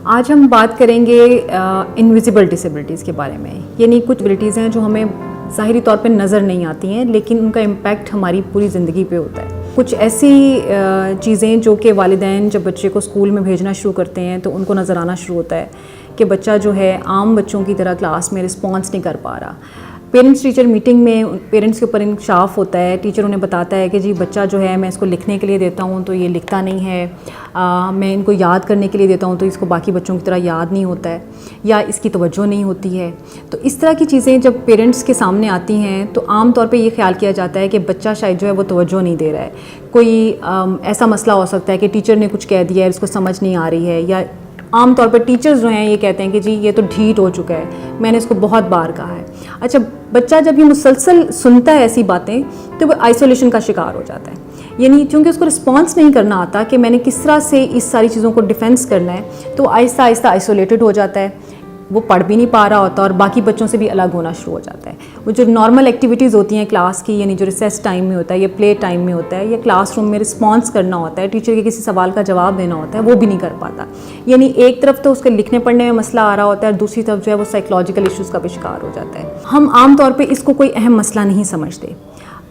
آج ہم بات کریں گے انویزیبل ڈسیبلٹیز کے بارے میں. یعنی کچھ ڈسیبلٹیز ہیں جو ہمیں ظاہری طور پہ نظر نہیں آتی ہیں لیکن ان کا امپیکٹ ہماری پوری زندگی پہ ہوتا ہے. کچھ ایسی چیزیں جو کہ والدین جب بچے کو اسکول میں بھیجنا شروع کرتے ہیں تو ان کو نظر آنا شروع ہوتا ہے کہ بچہ جو ہے عام بچوں کی طرح کلاس میں رسپانس نہیں کر پا رہا. پیرنٹس ٹیچر میٹنگ میں پیرنٹس کے اوپر انکشاف ہوتا ہے. ٹیچر انہیں بتاتا ہے کہ جی بچہ جو ہے میں اس کو لکھنے کے لیے دیتا ہوں تو یہ لکھتا نہیں ہے, میں ان کو یاد کرنے کے لیے دیتا ہوں تو اس کو باقی بچوں کی طرح یاد نہیں ہوتا ہے, یا اس کی توجہ نہیں ہوتی ہے. تو اس طرح کی چیزیں جب پیرنٹس کے سامنے آتی ہیں تو عام طور پہ یہ خیال کیا جاتا ہے کہ بچہ شاید جو ہے وہ توجہ نہیں دے رہا ہے. کوئی ایسا مسئلہ ہو سکتا ہے کہ ٹیچر نے کچھ کہہ دیا ہے, اس کو سمجھ نہیں آ رہی ہے, یا عام طور پر ٹیچرز جو ہیں یہ کہتے ہیں کہ جی یہ تو ڈھیٹ ہو چکا ہے, میں نے اس کو بہت بار کہا ہے. اچھا, بچہ جب یہ مسلسل سنتا ہے ایسی باتیں تو وہ آئسولیشن کا شکار ہو جاتا ہے. یعنی چونکہ اس کو رسپانس نہیں کرنا آتا کہ میں نے کس طرح سے اس ساری چیزوں کو ڈیفینس کرنا ہے, تو آہستہ آہستہ آئسولیٹڈ ہو جاتا ہے. وہ پڑھ بھی نہیں پا رہا ہوتا اور باقی بچوں سے بھی الگ ہونا شروع ہو جاتا ہے. وہ جو نارمل ایکٹیویٹیز ہوتی ہیں کلاس کی, یعنی جو ریسیس ٹائم میں ہوتا ہے یا پلے ٹائم میں ہوتا ہے یا کلاس روم میں رسپانس کرنا ہوتا ہے, ٹیچر کے کسی سوال کا جواب دینا ہوتا ہے, وہ بھی نہیں کر پاتا. یعنی ایک طرف تو اس کے لکھنے پڑھنے میں مسئلہ آ رہا ہوتا ہے اور دوسری طرف جو ہے وہ سائیکولوجیکل ایشوز کا بھی شکار ہو جاتا ہے. ہم عام طور پہ اس کو کوئی اہم مسئلہ نہیں سمجھتے.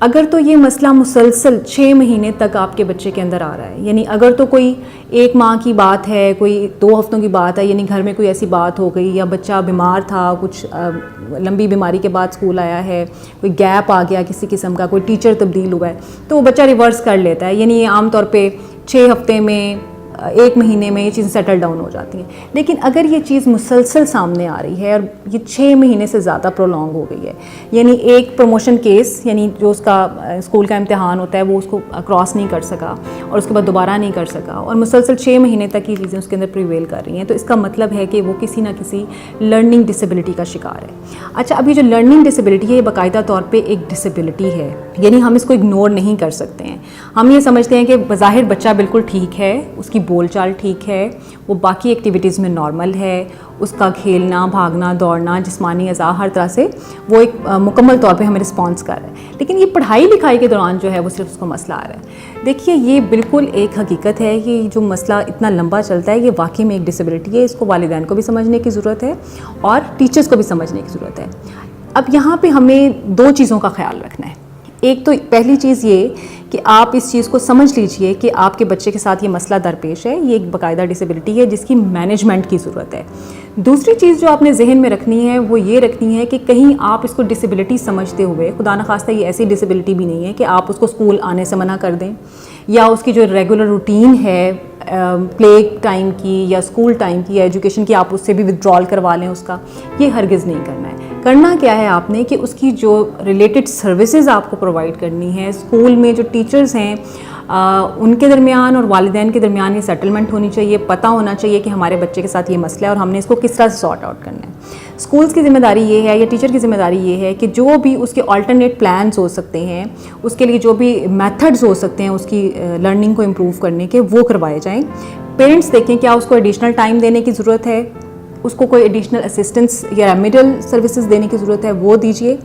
اگر تو یہ مسئلہ مسلسل 6 مہینے تک آپ کے بچے کے اندر آ رہا ہے, یعنی اگر تو کوئی 1 ماہ کی بات ہے, کوئی 2 ہفتوں کی بات ہے, یعنی گھر میں کوئی ایسی بات ہو گئی یا بچہ بیمار تھا, کچھ لمبی بیماری کے بعد اسکول آیا ہے, کوئی گیپ آ گیا کسی قسم کا, کوئی ٹیچر تبدیل ہوا ہے, تو وہ بچہ ریورس کر لیتا ہے. یعنی عام طور پہ 6 ہفتے میں 1 مہینے میں یہ چیزیں سیٹل ڈاؤن ہو جاتی ہیں. لیکن اگر یہ چیز مسلسل سامنے آ رہی ہے اور یہ 6 مہینے سے زیادہ پرولونگ ہو گئی ہے, یعنی ایک پروموشن کیس, یعنی جو اس کا اسکول کا امتحان ہوتا ہے وہ اس کو کراس نہیں کر سکا اور اس کے بعد دوبارہ نہیں کر سکا, اور مسلسل 6 مہینے تک یہ چیزیں اس کے اندر پریویل کر رہی ہیں, تو اس کا مطلب ہے کہ وہ کسی نہ کسی لرننگ ڈسیبلٹی کا شکار ہے. اچھا, ابھی جو لرننگ ڈسیبلٹی ہے یہ باقاعدہ طور پہ ایک ڈسیبلٹی ہے, یعنی ہم اس کو اگنور نہیں کر سکتے ہیں. ہم یہ سمجھتے ہیں کہ بظاہر بچہ بالکل ٹھیک ہے, اس کی بول چال ٹھیک ہے, وہ باقی ایکٹیویٹیز میں نارمل ہے, اس کا کھیلنا, بھاگنا, دوڑنا, جسمانی اعضاء ہر طرح سے وہ ایک مکمل طور پہ ہمیں رسپانس کر رہا ہے. لیکن یہ پڑھائی لکھائی کے دوران جو ہے وہ صرف اس کو مسئلہ آ رہا ہے. دیکھیے, یہ بالکل ایک حقیقت ہے کہ جو مسئلہ اتنا لمبا چلتا ہے یہ واقعی میں ایک ڈسیبلٹی ہے. اس کو والدین کو بھی سمجھنے کی ضرورت ہے اور ٹیچرز کو بھی سمجھنے کی ضرورت ہے. اب یہاں پہ ہمیں 2 چیزوں کا خیال رکھنا ہے. ایک تو پہلی چیز یہ کہ آپ اس چیز کو سمجھ لیجئے کہ آپ کے بچے کے ساتھ یہ مسئلہ درپیش ہے, یہ ایک باقاعدہ ڈسیبلٹی ہے جس کی مینجمنٹ کی ضرورت ہے. دوسری چیز جو آپ نے ذہن میں رکھنی ہے وہ یہ رکھنی ہے کہ کہیں آپ اس کو ڈسیبلٹی سمجھتے ہوئے, خدا نخواستہ یہ ایسی ڈسیبلٹی بھی نہیں ہے کہ آپ اس کو اسکول آنے سے منع کر دیں, یا اس کی جو ریگولر روٹین ہے پلے ٹائم کی یا اسکول ٹائم کی یا ایجوکیشن کی, آپ اس سے بھی ودرال کروا لیں اس کا. یہ ہرگز نہیں کرنا ہے. کرنا کیا ہے آپ نے کہ اس کی جو ریلیٹڈ سروسز آپ کو پرووائڈ کرنی ہے, اسکول میں جو ٹیچرز ہیں ان کے درمیان اور والدین کے درمیان یہ سیٹلمنٹ ہونی چاہیے. پتہ ہونا چاہیے کہ ہمارے بچے کے ساتھ یہ مسئلہ ہے اور ہم نے اس کو کس طرح سے سارٹ آؤٹ کرنا ہے. اسکولس کی ذمہ داری یہ ہے یا ٹیچر کی ذمہ داری یہ ہے کہ جو بھی اس کے آلٹرنیٹ پلانز ہو سکتے ہیں, اس کے لیے جو بھی میتھڈز ہو سکتے ہیں اس کی لرننگ کو امپروو کرنے کے, وہ کروائے جائیں. پیرنٹس دیکھیں کیا اس کو ایڈیشنل ٹائم دینے کی ضرورت ہے, اس کو کوئی ایڈیشنل اسسٹنس یا ریمیڈیل سروسز دینے کی ضرورت ہے, وہ دیجیے.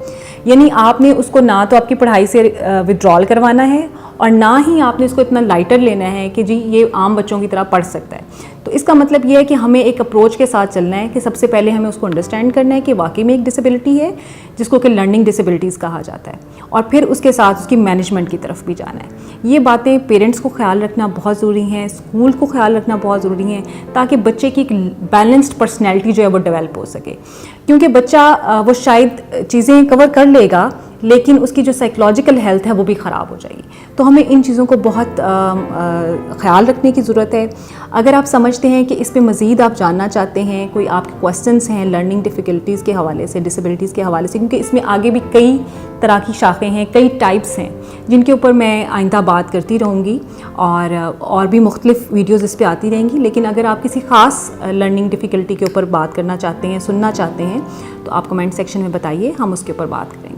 یعنی آپ نے اس کو نہ تو آپ کی پڑھائی سے ودرال کروانا ہے اور نہ ہی آپ نے اس کو اتنا لائٹر لینا ہے کہ جی یہ عام بچوں کی طرح پڑھ سکتا ہے. تو اس کا مطلب یہ ہے کہ ہمیں ایک اپروچ کے ساتھ چلنا ہے کہ سب سے پہلے ہمیں اس کو انڈرسٹینڈ کرنا ہے کہ واقعی میں ایک ڈسیبلٹی ہے جس کو کہ لرننگ ڈسیبلٹیز کہا جاتا ہے, اور پھر اس کے ساتھ اس کی مینجمنٹ کی طرف بھی جانا ہے. یہ باتیں پیرنٹس کو خیال رکھنا بہت ضروری ہیں, اسکول کو خیال رکھنا بہت ضروری ہیں, تاکہ بچے کی ایک بیلنسڈ پرسنالٹی جو ہے وہ ڈیولپ ہو سکے. کیونکہ بچہ وہ شاید چیزیں کور کر لے گا لیکن اس کی جو سائیکولوجیکل ہیلتھ ہے وہ بھی خراب ہو جائے گی. تو ہمیں ان چیزوں کو بہت خیال رکھنے کی ضرورت ہے. اگر آپ سمجھتے ہیں کہ اس پہ مزید آپ جاننا چاہتے ہیں, کوئی آپ کے کویسچنس ہیں لرننگ ڈیفیکلٹیز کے حوالے سے, ڈسیبلٹیز کے حوالے سے, کیونکہ اس میں آگے بھی کئی طرح کی شاخیں ہیں, کئی ٹائپس ہیں جن کے اوپر میں آئندہ بات کرتی رہوں گی, اور بھی مختلف ویڈیوز اس پہ آتی رہیں گی. لیکن اگر آپ کسی خاص لرننگ ڈیفیکلٹی کے اوپر بات کرنا چاہتے ہیں, سننا چاہتے ہیں, تو آپ کمنٹ سیکشن میں بتائیے, ہم اس کے اوپر بات کریں.